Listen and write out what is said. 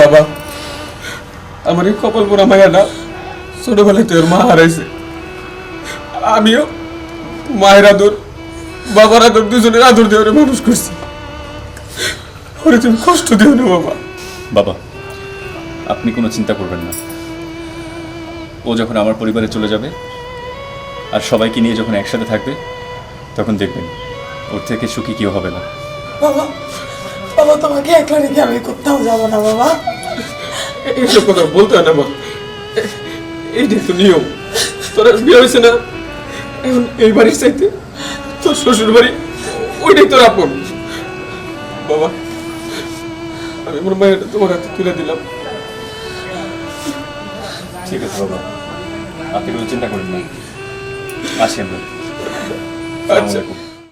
বাবা, আমার এই কপাল পোড়া মায়াটা ছোটবেলায় তোর মা হারাইছে। আমিও মায়ের আদর বাবার আদর দুজনের আদর দিয়ে ওরে মানুষ করছি। ওরে তুমি কষ্ট দিও না বাবা। বাবা, আপনি কোনো চিন্তা করবেন না। ও যখন আমার পরিবারে চলে যাবে আর সবাইকে নিয়ে যখন একসাথে থাকবে, তখন দেখবেন ওর থেকে সুখী কেউ হবে না। বাবা, বাবা তোমাকে একলা রেখে আমি কোথাও যাবো না বাবা। এইসব কথা বলতে হয় না মা, এইটাই তো নিয়ম। তোর বিয়ে হয়েছে না, এখন এই বাড়ির চাইতে তোর শ্বশুর বাড়ি ওইটাই তোর আপন। বাবা, আমি আমার মায়েরটা তোমার হাতে তুলে দিলাম। ঠিক আছে বাবা, আপনি কোনো চিন্তা করেন না। আসি আমরা। আচ্ছা।